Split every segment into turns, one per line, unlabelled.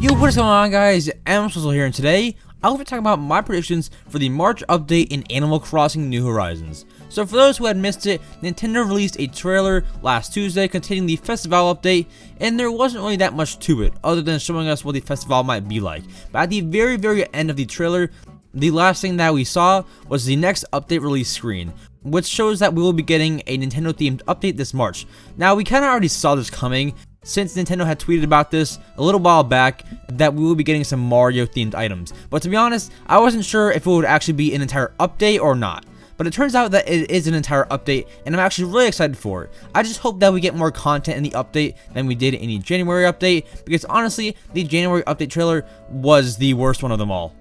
Yo, what is going on, guys? EmSwizzle here, and today I'll be talking about my predictions for the March update in Animal Crossing New Horizons. So for those who had missed it, Nintendo released a trailer last Tuesday containing the festival update, and there wasn't really that much to it other than showing us what the festival might be like. But at the very end of the trailer, the last thing that we saw was the next update release screen, which shows that we will be getting a Nintendo themed update this March. Now, we kind of already saw this coming, since Nintendo had tweeted about this a little while back that we will be getting some Mario themed items. But to be honest, I wasn't sure if it would actually be an entire update or not. But it turns out that it is an entire update, and I'm actually really excited for it. I just hope that we get more content in the update than we did in the January update, because honestly, the January update trailer was the worst one of them all.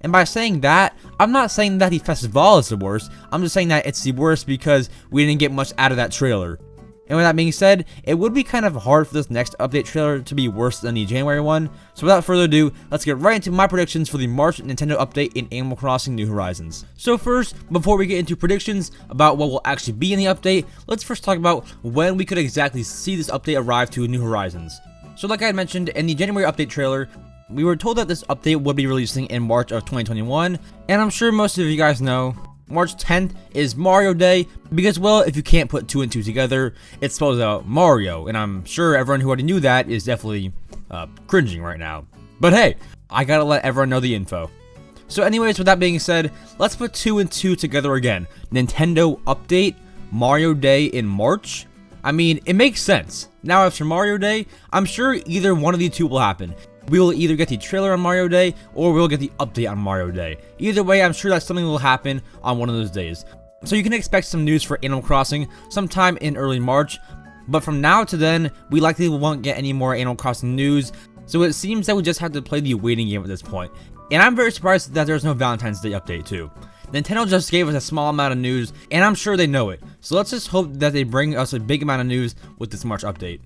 And by saying that, I'm not saying that the festival is the worst, I'm just saying that it's the worst because we didn't get much out of that trailer. And with that being said, it would be kind of hard for this next update trailer to be worse than the January one. So without further ado, let's get right into my predictions for the March Nintendo update in Animal Crossing New Horizons. So first, before we get into predictions about what will actually be in the update, let's first talk about when we could exactly see this update arrive to New Horizons. So like I had mentioned in the January update trailer, we were told that this update would be releasing in March of 2021, and I'm sure most of you guys know March 10th is Mario Day, because, well, if you can't put 2 and 2 together, it spells out Mario, and I'm sure everyone who already knew that is definitely cringing right now. But hey, I gotta let everyone know the info. So anyways, with that being said, let's put 2 and 2 together again. Nintendo update, Mario Day in March? I mean, it makes sense. Now after Mario Day, I'm sure either one of the two will happen. We will either get the trailer on Mario Day, or we'll get the update on Mario Day. Either way, I'm sure that something will happen on one of those days. So you can expect some news for Animal Crossing sometime in early March, but from now to then, we likely won't get any more Animal Crossing news, so it seems that we just have to play the waiting game at this point. And I'm very surprised that there's no Valentine's Day update too. Nintendo just gave us a small amount of news, and I'm sure they know it, so let's just hope that they bring us a big amount of news with this March update.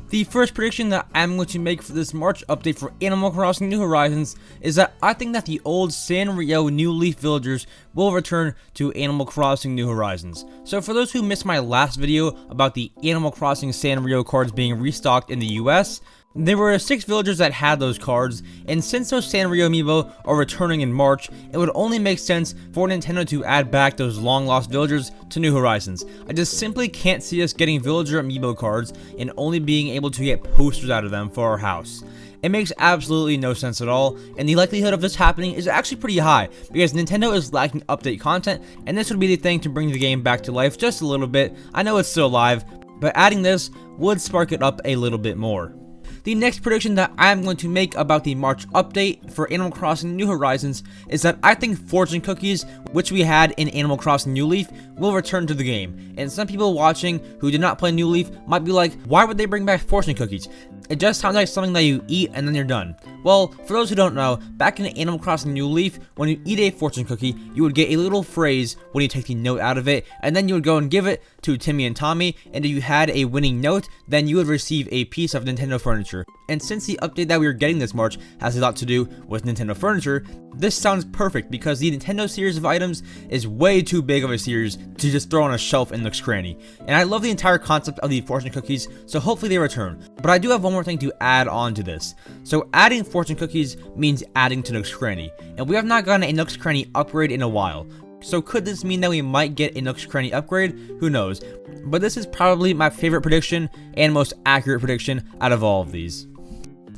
The first prediction that I'm going to make for this March update for Animal Crossing New Horizons is that I think that the old Sanrio New Leaf villagers will return to Animal Crossing New Horizons. So for those who missed my last video about the Animal Crossing Sanrio cards being restocked in the US, there were 6 villagers that had those cards, and since those Sanrio amiibo are returning in March, it would only make sense for Nintendo to add back those long-lost villagers to New Horizons. I just simply can't see us getting villager amiibo cards and only being able to get posters out of them for our house. It makes absolutely no sense at all, and the likelihood of this happening is actually pretty high, because Nintendo is lacking update content, and this would be the thing to bring the game back to life just a little bit. I know it's still live, but adding this would spark it up a little bit more. The next prediction that I'm going to make about the March update for Animal Crossing New Horizons is that I think fortune cookies, which we had in Animal Crossing New Leaf, will return to the game. And some people watching who did not play New Leaf might be like, why would they bring back fortune cookies? It just sounds like something that you eat and then you're done. Well, for those who don't know, back in Animal Crossing New Leaf, when you eat a fortune cookie, you would get a little phrase when you take the note out of it, and then you would go and give it to Timmy and Tommy, and if you had a winning note, then you would receive a piece of Nintendo furniture. And since the update that we are getting this March has a lot to do with Nintendo furniture, this sounds perfect because the Nintendo series of items is way too big of a series to just throw on a shelf in Nook's Cranny. And I love the entire concept of the fortune cookies, so hopefully they return. But I do have one more thing to add on to this. So adding fortune cookies means adding to Nook's Cranny, and we have not gotten a Nook's Cranny upgrade in a while. So could this mean that we might get a Nook's Cranny upgrade? Who knows? But this is probably my favorite prediction and most accurate prediction out of all of these.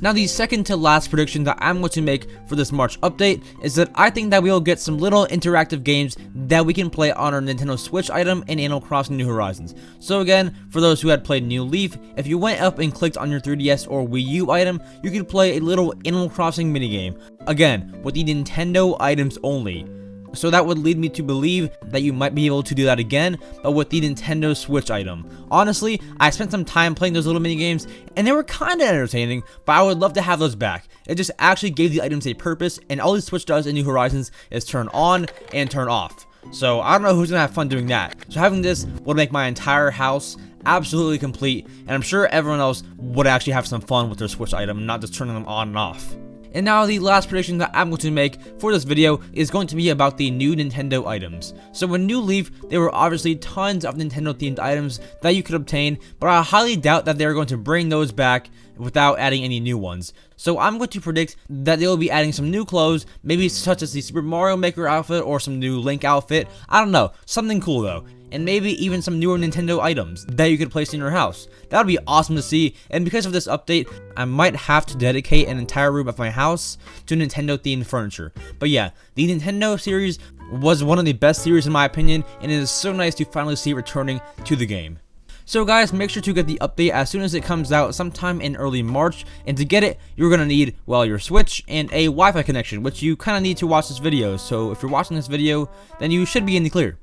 Now, the second to last prediction that I'm going to make for this March update is that I think that we will get some little interactive games that we can play on our Nintendo Switch item in Animal Crossing New Horizons. So again, for those who had played New Leaf, if you went up and clicked on your 3DS or Wii U item, you could play a little Animal Crossing minigame. Again, with the Nintendo items only. So that would lead me to believe that you might be able to do that again, but with the Nintendo Switch item. Honestly, I spent some time playing those little mini games, and they were kinda entertaining, but I would love to have those back. It just actually gave the items a purpose, and all the Switch does in New Horizons is turn on and turn off. So I don't know who's gonna have fun doing that. So having this would make my entire house absolutely complete, and I'm sure everyone else would actually have some fun with their Switch item, not just turning them on and off. And now the last prediction that I'm going to make for this video is going to be about the new Nintendo items. So in New Leaf, there were obviously tons of Nintendo themed items that you could obtain, but I highly doubt that they're going to bring those back without adding any new ones. So I'm going to predict that they will be adding some new clothes, maybe such as the Super Mario Maker outfit or some new Link outfit. I don't know, something cool though. And maybe even some newer Nintendo items that you could place in your house. That would be awesome to see, and because of this update, I might have to dedicate an entire room of my house to Nintendo themed furniture. But yeah, the Nintendo series was one of the best series in my opinion, and it is so nice to finally see it returning to the game. So guys, make sure to get the update as soon as it comes out sometime in early March, and to get it, you're going to need, well, your Switch and a Wi-Fi connection, which you kind of need to watch this video. So if you're watching this video, then you should be in the clear.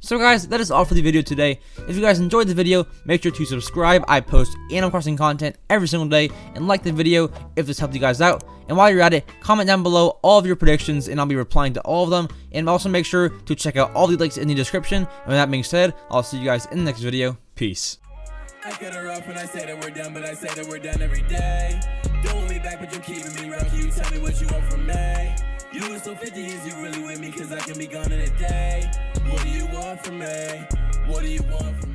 So guys, that is all for the video today. If you guys enjoyed the video, make sure to subscribe. I post Animal Crossing content every single day, and like the video if this helped you guys out. And while you're at it, comment down below all of your predictions and I'll be replying to all of them. And also make sure to check out all the links in the description. And with that being said, I'll see you guys in the next video. Peace.
I cut her off when I say that we're done, but I say that we're done every day. Don't want me back, but you're keeping me round. Can you tell me what you want from me? You was so 50, is you really with me? Cause I can be gone in a day. What do you want from me? What do you want from me?